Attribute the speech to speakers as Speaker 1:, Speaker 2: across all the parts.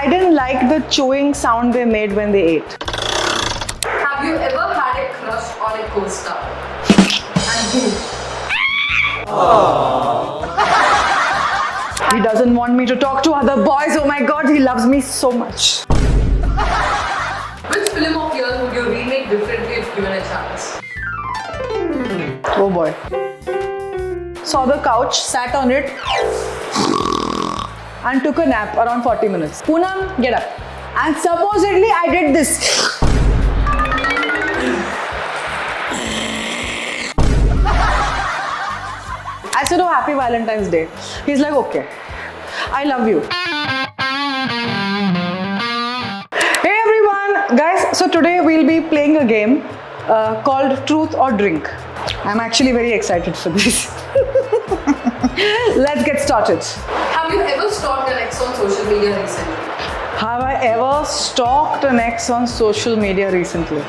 Speaker 1: I didn't like the chewing sound they made when they ate.
Speaker 2: Have you ever had a crush on a co-star? And who?
Speaker 1: He doesn't want me to talk to other boys. Oh my god, he loves me so much.
Speaker 2: Which film of yours would you remake differently if given a chance?
Speaker 1: Oh boy. Saw the couch, sat on it, and took a nap around 40 minutes. Poonam, get up. And supposedly I did this. I said, oh, happy Valentine's Day. He's like, okay, I love you. Hey everyone, guys, so today we'll be playing a game called Truth or Drink. I'm actually very excited for this. Let's get started.
Speaker 2: Have you ever stalked an ex on social media recently?
Speaker 1: Have I ever stalked an ex on social media recently?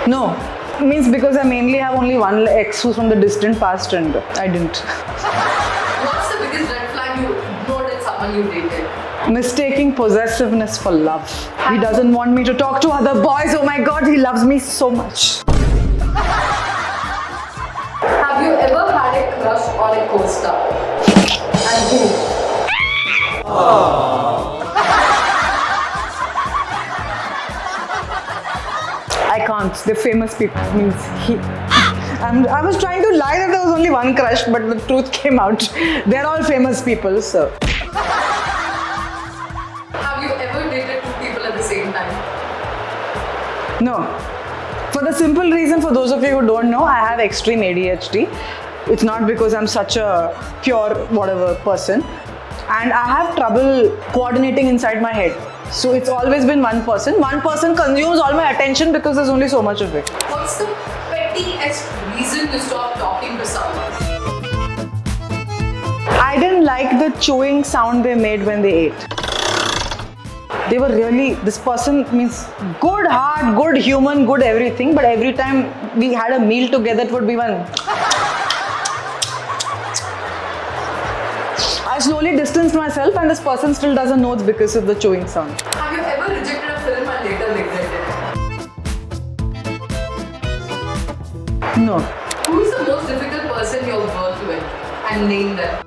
Speaker 1: No. Means because I mainly have only one ex who's from the distant past and I didn't.
Speaker 2: What's the biggest red flag you ignored in someone you dated?
Speaker 1: Mistaking possessiveness for love. He doesn't want me to talk to other boys. Oh my god, he loves me so much.
Speaker 2: Have you ever had a crush on a co-star? And who?
Speaker 1: I can't. They're famous people. Means he. I was trying to lie that there was only one crush, but the truth came out. They're all famous people, so.
Speaker 2: Have you ever dated two people at the same time?
Speaker 1: No. For the simple reason, for those of you who don't know, I have extreme ADHD. It's not because I'm such a pure whatever person. And I have trouble coordinating inside my head. So it's always been one person. One person consumes all my attention because there's only so much of it.
Speaker 2: What's the pettiest reason to stop talking to someone?
Speaker 1: I didn't like the chewing sound they made when they ate. They were really, this person means good heart, good human, good everything, but every time we had a meal together, it would be one. I slowly distanced myself and this person still doesn't know it's because of the chewing sound.
Speaker 2: Have you ever rejected a film and later regretted it?
Speaker 1: No.
Speaker 2: Who is the most difficult person you've worked with? And name them.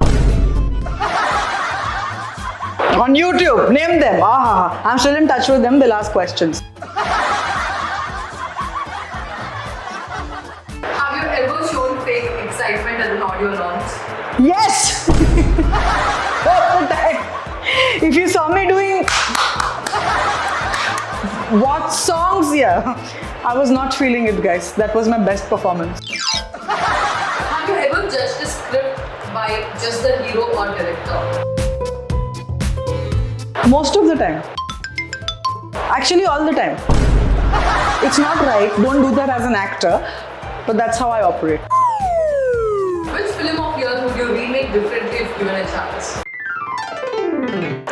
Speaker 1: On YouTube, name them. I'm still in touch with them, they'll ask questions.
Speaker 2: Have you ever shown fake excitement at an audio launch?
Speaker 1: Yes! All the time. If you saw me doing what songs, yeah, I was not feeling it, guys. That was my best performance.
Speaker 2: Have you ever judged a script by just the hero or director?
Speaker 1: Most of the time. Actually, all the time. It's not right. Don't do that as an actor. But that's how I operate.
Speaker 2: Which film of yours would you remake differently if given a chance?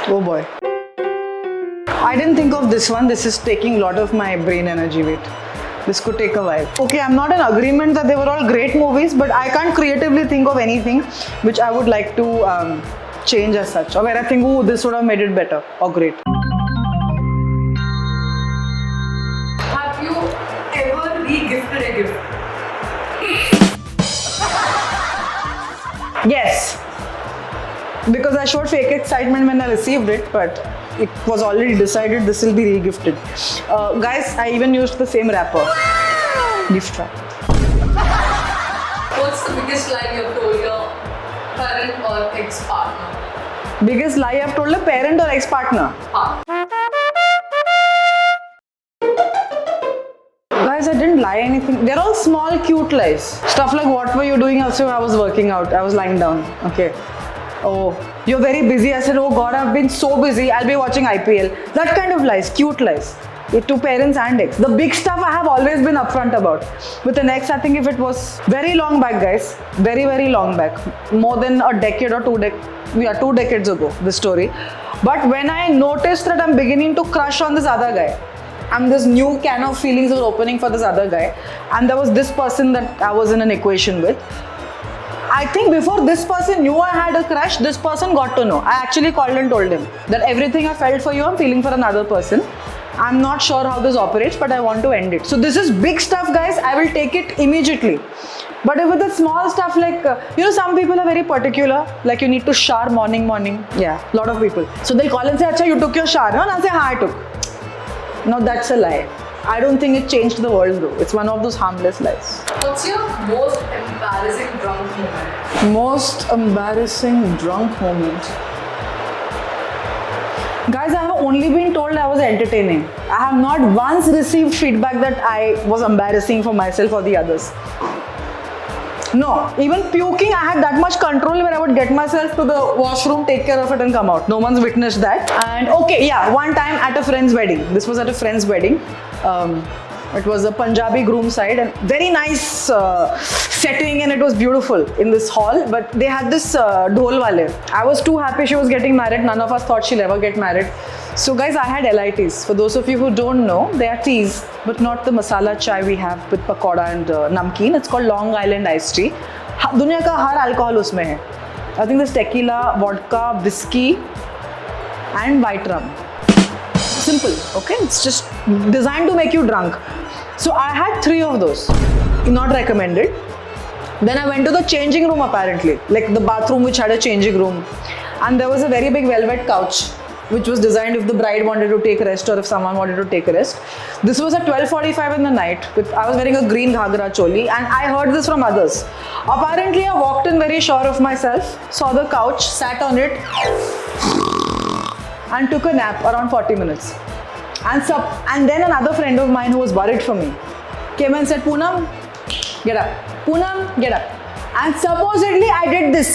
Speaker 1: Oh boy. I didn't think of this one. This is taking a lot of my brain energy weight. This could take a while. Okay, I'm not in agreement that they were all great movies, but I can't creatively think of anything which I would like to change as such. Or where I think, oh, this would have made it better or great.
Speaker 2: Have you ever re-gifted a gift?
Speaker 1: Yes. Because I showed fake excitement when I received it, but it was already decided this will be re-gifted. Guys, I even used the same wrapper. Gift wrap.
Speaker 2: What's the biggest lie you've told your parent or ex-partner?
Speaker 1: Biggest lie I've told a parent or ex-partner? Guys, I didn't lie anything. They're all small, cute lies. Stuff like, what were you doing? Also, I was working out. I was lying down. Okay. Oh, you're very busy. I said, oh God, I've been so busy. I'll be watching IPL. That kind of lies, cute lies. To parents and ex. The big stuff I have always been upfront about. With an ex, I think if it was very long back, guys. Very, very long back. More than a decade or 2 decades ago, this story. But when I noticed that I'm beginning to crush on this other guy, and this new can of feelings was opening for this other guy, and there was this person that I was in an equation with, I think before this person knew I had a crush, this person got to know. I actually called and told him that everything I felt for you, I'm feeling for another person. I'm not sure how this operates, but I want to end it. So this is big stuff, guys. I will take it immediately. But if it's small stuff like, some people are very particular, like you need to shower morning. Yeah, a lot of people. So they'll call and say, Acha, you took your shower? No? And I'll say, I took. No, that's a lie. I don't think it changed the world though. It's one of those harmless lies.
Speaker 2: What's your most embarrassing drunk moment?
Speaker 1: Most embarrassing drunk moment. Guys, I have only been told I was entertaining. I have not once received feedback that I was embarrassing for myself or the others. No, even puking, I had that much control where I would get myself to the washroom, take care of it and come out. No one's witnessed that. And okay, yeah, one time at a friend's wedding. This was at a friend's wedding. It was a Punjabi groom side and very nice setting, and it was beautiful in this hall. But they had this dhol wale. I was too happy she was getting married. None of us thought she'll ever get married. So guys, I had LITs. For those of you who don't know, they are teas, but not the masala chai we have with pakoda and namkeen. It's called Long Island iced tea. Dunya ka har alcohol usme hai. I think there's tequila, vodka, whiskey and white rum. Simple, okay? It's just designed to make you drunk. So I had 3 of those. Not recommended. Then I went to the changing room apparently, like the bathroom which had a changing room. And there was a very big velvet couch which was designed if the bride wanted to take a rest or if someone wanted to take a rest. This was at 12:45 in the night. I was wearing a green ghagra choli and I heard this from others. Apparently I walked in very sure of myself, saw the couch, sat on it and took a nap around 40 minutes. And then another friend of mine who was worried for me came and said, Poonam, get up. Poonam, get up. And supposedly I did this.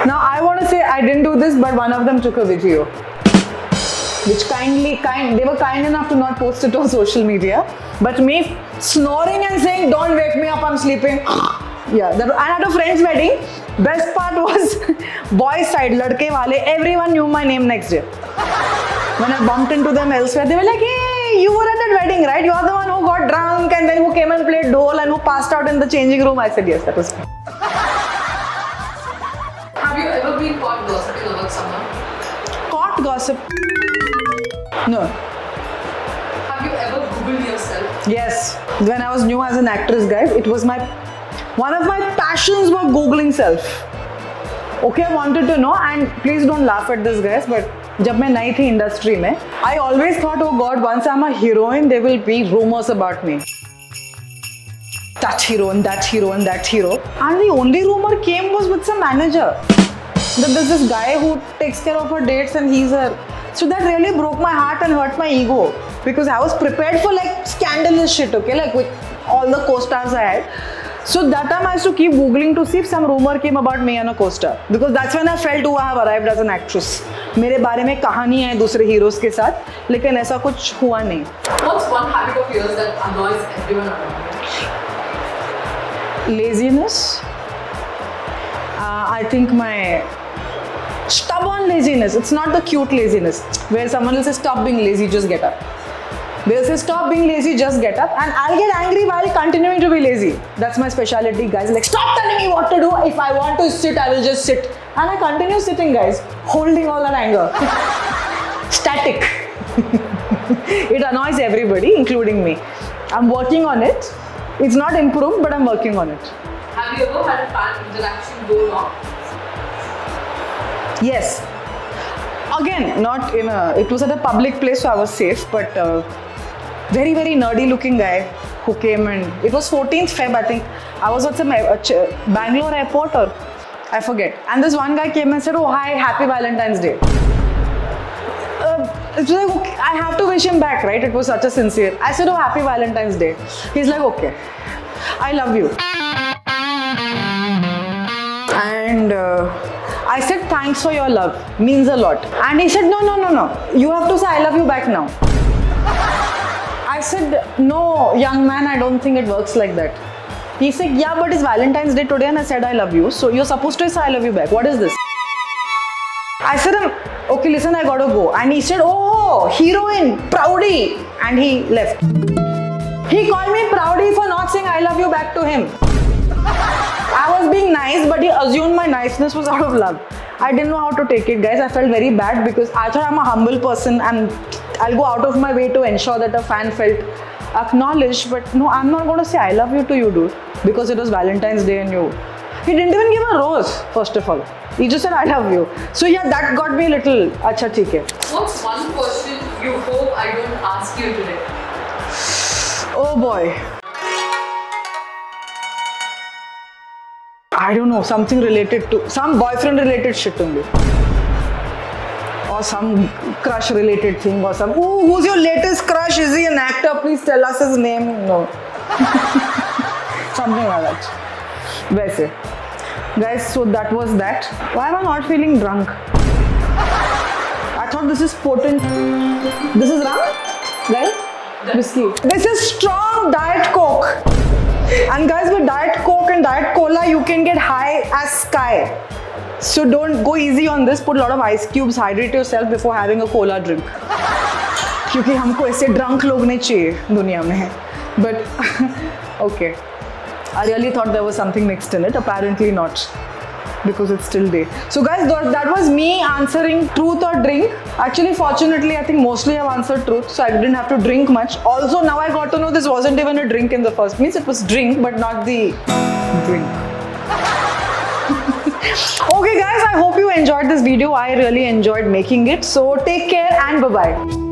Speaker 1: Now I want to say I didn't do this, but one of them took a video, which they were kind enough to not post it on social media. But me snoring and saying, "Don't wake me up, I'm sleeping." Yeah, I had a friend's wedding. Best part was boys' side, ladke wale. Everyone knew my name next day. When I bumped into them elsewhere, they were like, "Hey, you were at that wedding, right? You are the one who got drunk and then who came and played dhol and who passed out in the changing room." I said, "Yes, that was me."
Speaker 2: Have you ever been caught gossiping about someone?
Speaker 1: Caught gossip? No.
Speaker 2: Have you ever Googled yourself?
Speaker 1: Yes. When I was new as an actress, guys, it was one of my passions was Googling self. Okay, I wanted to know, and please don't laugh at this, guys, but जब मैं नई थी industry में, I always thought, oh God, once I'm a heroine, there will be rumors about me. That hero and that hero and that hero. And the only rumor came was with some manager. That there's this guy who takes care of her dates and he's her. So that really broke my heart and hurt my ego. Because I was prepared for like scandalous shit, okay? Like with all the co-stars I had. So that time I used to keep Googling to see if some rumor came about me and a co-star. Because that's when I felt, oh, I have arrived as an actress. मेरे बारे में कहानी है दूसरे heroes के साथ, लेकिन ऐसा कुछ हुआ नहीं.
Speaker 2: What's one habit of yours that annoys everyone around you?
Speaker 1: Laziness. I think my stubborn laziness. It's not the cute laziness where someone will say, stop being lazy, just get up. They'll say, stop being lazy, just get up. And I'll get angry while continuing to be lazy. That's my specialty, guys. Like, stop telling me what to do. If I want to sit, I will just sit. And I continue sitting, guys, holding all that anger. Static. It annoys everybody, including me. I'm working on it. It's not improved, but I'm working on it.
Speaker 2: Have you ever had a fan interaction go wrong?
Speaker 1: Yes. Again, not in a, it was at a public place, so I was safe, but very, very nerdy looking guy who came, and it was 14th Feb, I think. I was at some Bangalore airport or I forget. And this one guy came and said, oh, hi, happy Valentine's Day. It's like, okay, I have to wish him back, right? It was such a sincere. I said, oh, happy Valentine's Day. He's like, okay, I love you. And I said, thanks for your love, means a lot. And he said, no, you have to say, I love you back now. I said, no, young man, I don't think it works like that. He said, yeah, but it's Valentine's Day today and I said, I love you. So you're supposed to say, I love you back. What is this? I said, okay, listen, I gotta go. And he said, oh, heroine, Proudy, and he left. He called me Proudy for not saying I love you back to him. I was being nice, but he assumed my niceness was out of love. I didn't know how to take it, guys. I felt very bad because I thought I'm a humble person and I'll go out of my way to ensure that a fan felt acknowledged. But no, I'm not going to say I love you to you, dude, because it was Valentine's Day and you. He didn't even give a rose, first of all. He just said I love you. So yeah, that got me a little, acha theek hai.
Speaker 2: What's one question you hope I don't ask you today?
Speaker 1: Oh boy. I don't know, something related to, some boyfriend related shit only. Or some crush related thing or some, ooh, who's your latest crush? Is he an actor? Please tell us his name. No. Something like that. Vaise. Guys, so that was that. Why am I not feeling drunk? I thought this is potent. This is rum? Right? Whiskey. This is strong Diet Coke. And guys, with Diet Coke and Diet Cola, you can get high as sky. So don't go easy on this. Put a lot of ice cubes. Hydrate yourself before having a cola drink. क्योंकि हमको ऐसे drunk लोग नहीं चाहिए दुनिया में. But okay. I really thought there was something mixed in it. Apparently not. Because it's still day. So guys, that was me answering truth or drink. Actually, fortunately, I think mostly I've answered truth, so I didn't have to drink much. Also, now I got to know this wasn't even a drink in the first. Means it was drink, but not the drink. Okay guys, I hope you enjoyed this video. I really enjoyed making it. So take care and bye-bye.